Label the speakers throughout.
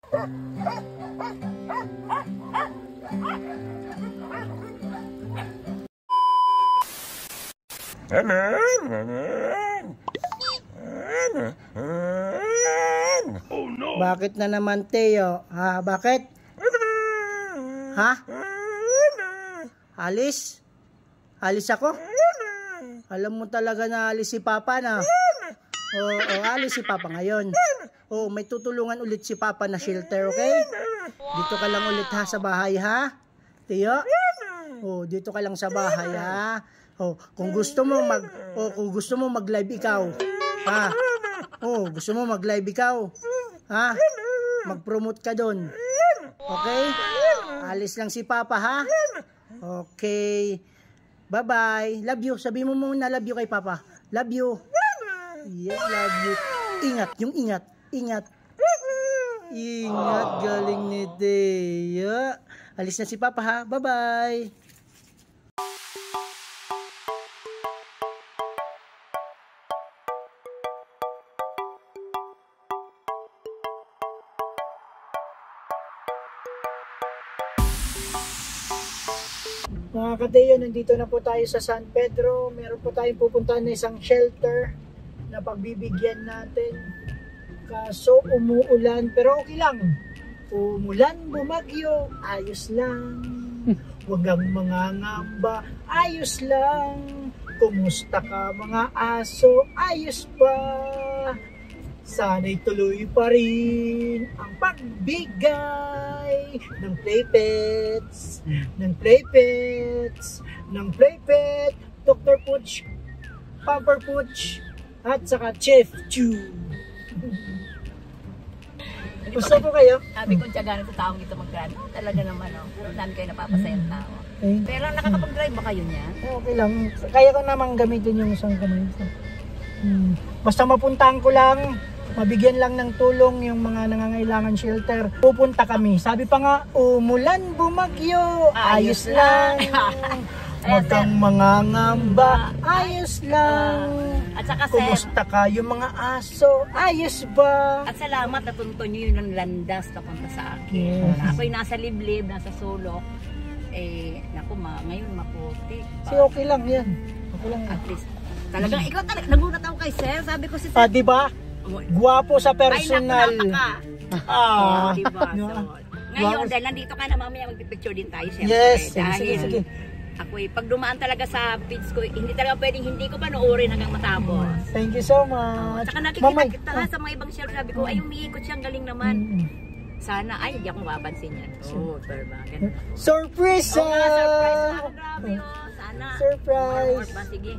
Speaker 1: Oh no.
Speaker 2: Bakit na naman, Teo? Ha, bakit? Ha? Alis? Alis ako? Alam mo talaga na alis si Papa na. Alis si Papa ngayon. May tutulungan ulit si Papa na shelter, okay? Dito ka lang ulit ha sa bahay ha? Teo? Dito ka lang sa bahay ha? Kung gusto mo mag-live ikaw. Ha? Gusto mo mag-live ikaw? Ha? Mag-promote ka doon. Okay? Alis lang si Papa ha? Okay. Bye-bye. Love you. Sabi mo muna love you kay Papa. Love you. Yes, love you. Ingat, yung ingat. Ingat. Ingat, galing ni Teo. Alis na si Papa ha. Bye-bye. Mga ka-Teo, nandito na po tayo sa San Pedro. Meron po tayong pupuntahan na isang shelter na pagbibigyan natin. Kaso umuulan, pero okay lang. Umulan, bumagyo, ayos lang. Huwag kang mangangamba, ayos lang. Kumusta ka mga aso, ayos ba? Sana'y tuloy pa rin ang pagbigay ng playpets, ng playpets, ng playpet, Dr. Pooch, Pamper Pooch, at saka Chef Chew. Gusto ko kayo?
Speaker 3: Sabi ko tiyagaan sa taong ito mag-drive. Talaga naman, dami kayo napapasayang tao. Pero nakakapag-drive ba kayo niya?
Speaker 2: Okay lang. Kaya ko namang gamitin yung isang kamay. Basta mapuntahan ko lang, mabigyan lang ng tulong yung mga nangangailangan shelter. Pupunta kami. Sabi pa nga, umulan, bumagyo, ayos lang. Huwag kang mangangamba, ayos lang.
Speaker 3: At saka
Speaker 2: kumusta ka yung mga aso, ayos ba?
Speaker 3: At salamat natunto nyo yun ng landas na punta sa akin.
Speaker 2: Yes.
Speaker 3: Ako'y nasa liblib, nasa sulok. Naku ngayon maputi.
Speaker 2: Okay lang yan. Okay lang yan.
Speaker 3: At least, talagang ikaw talaga, nagulat ako kay Sir. Sabi ko si Sir.
Speaker 2: Diba? Guwapo sa personal.
Speaker 3: Ay, naku, diba? So, ngayon, dahil nandito ka na, mamaya magpipicture din tayo, syempre.
Speaker 2: Yes,
Speaker 3: dahil
Speaker 2: sige.
Speaker 3: Ako'y pag dumaan talaga sa feeds ko, hindi talaga pwedeng hindi ko panoorin hanggang matapos.
Speaker 2: Thank you so much.
Speaker 3: Tsaka nakikita kita sa mga ibang shelter, sabi ko, ay umiikot siya, ang galing naman. Sana, ay, hindi akong mapansin yan. Diba?
Speaker 2: Surprise!
Speaker 3: Surprise na. Grabe sana.
Speaker 2: Surprise!
Speaker 3: More pa, sige.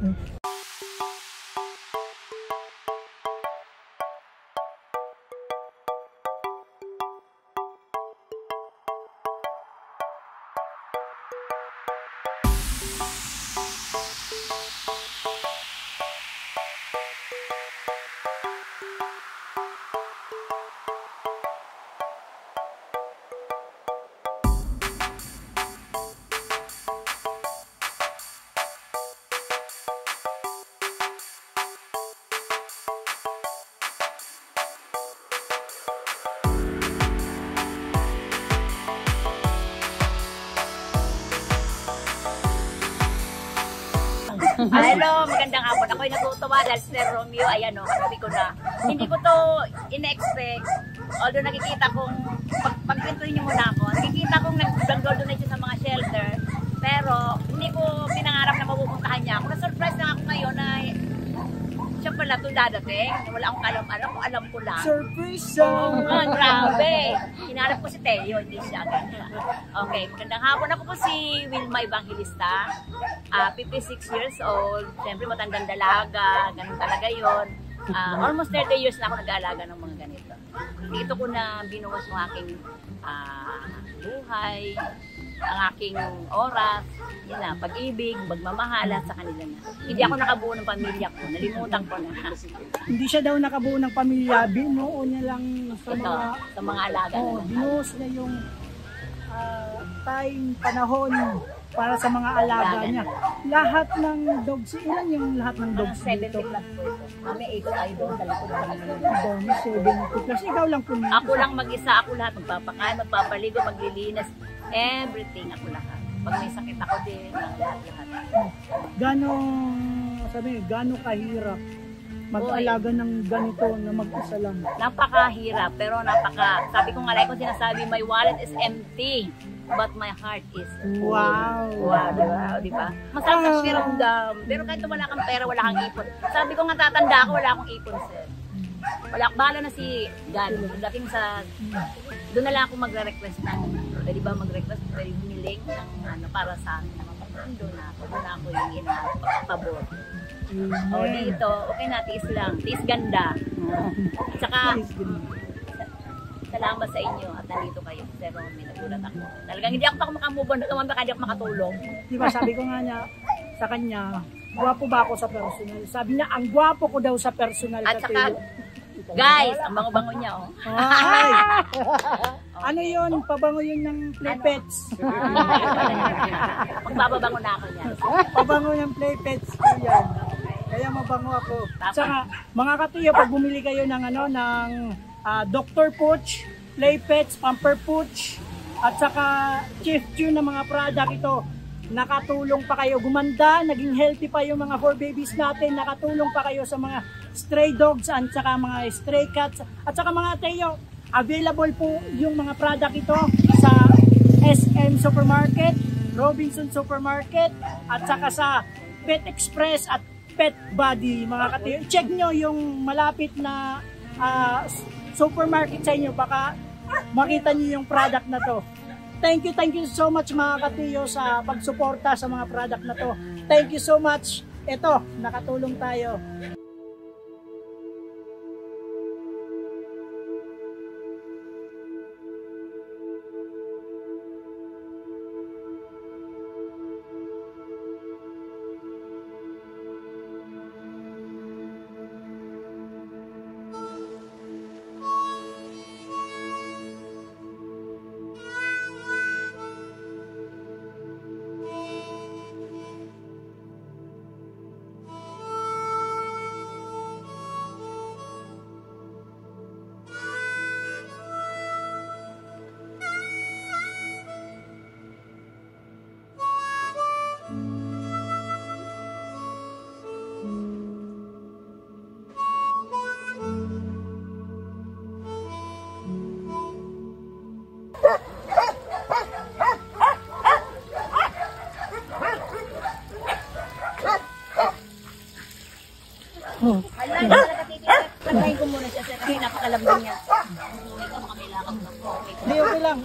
Speaker 3: Hello, magandang hapon. Ako'y natutuwa dahil si Romeo, ayan sabi ko na, hindi ko to in-expect. Although nakikita kong, pag-pintuin niyo muna ako, nakikita kong nag-donate siya sa mga shelter, pero hindi ko pinangarap na mapupuntahan niya ako. Na-surprise lang ako ngayon na siya pala ito dadating. Wala akong alam kung alam ko lang.
Speaker 2: Surprise!
Speaker 3: Grabe! Hinarap ko si Teo, hindi siya. Okay, magandang hapon. Ako po si Wilma Evangelista. 56 years old. Siyempre matandang dalaga. Ganun talaga yun. Almost 30 years na ako nag-aalaga ng mga ganito. Dito ko na binuwas yung aking buhay, ang aking oras, yun na, pag-ibig, magmamahala sa kanila na. Hindi ako nakabuo ng pamilya ko, nalimutan ko na.
Speaker 2: Hindi siya daw nakabuo ng pamilya, binuo niya lang sa
Speaker 3: sa mga alaga na.
Speaker 2: Binuos niya yung panahon para sa mga alaga niya. Lahat ng dogs, ilan yung lahat ng
Speaker 3: Parang
Speaker 2: dogs
Speaker 3: 70
Speaker 2: dito?
Speaker 3: plus po ito. Kami, ikot tayo doon. Talikod kami.
Speaker 2: Dami, 70 plus. Ikaw lang po.
Speaker 3: Ako lang mag-isa, ako lahat. Magpapakain, magpapaligo, maglilinis. Everything, ako lahat. Pag may sakit ako din, lahat-lahat.
Speaker 2: Gano'ng kahirap mag-alaga ng ganito na mag-isa lang?
Speaker 3: Napakahirap, pero sabi ko nga, like ko sinasabi, my wallet is empty, but my heart is full.
Speaker 2: Wow!
Speaker 3: Wow, di ba? Masarap sa pakiramdam. Pero kahit wala kang pera, wala kang ipon. Sabi ko nga, tatanda ako, wala akong ipon, sir. Bahala na si God. Pagdating sa, doon na lang ako magre-request ng, di ba mag-request, pwede humiling ng para sa amin. Doon na ako yung pabor. O dito, okay na, tiis lang. Tiis ganda. Tsaka, salamat sa inyo at nandito kayo. Sir Romy, nagulat ako. Talagang hindi ako makamove on, baka hindi ako makatulong.
Speaker 2: Di ba, sabi ko nga niya sa kanya, gwapo ba ako sa personal? Sabi niya, ang gwapo ko daw sa personal.
Speaker 3: At saka, guys, ang bango-bango niya, oh.
Speaker 2: Ay! Ano yun? Pabango yun ng Playpets.
Speaker 3: Magbababango na ako niyan.
Speaker 2: Pabango ng Playpets ko yan. Kaya mabango ako. Saka, mga katiyo, pag bumili kayo ng Dr. Pooch, Playpets, Pamper Pooch, at saka Chief Tune na mga product ito, nakatulong pa kayo gumanda, naging healthy pa yung mga 4 babies natin, nakatulong pa kayo sa mga stray dogs at saka mga stray cats, at saka mga Teo, available po yung mga product ito sa SM Supermarket, Robinson Supermarket, at saka sa Pet Express at Pet Body, mga katiyo. Check nyo yung malapit na supermarket sa inyo, baka makita nyo yung product na to. Thank you so much mga katiyo sa pagsuporta sa mga product na to. Thank you so much. Ito, nakatulong tayo. Plantahin ko muna siya, sir, kasi napakalambing niya. Ito, makamilangan na po. Okay lang.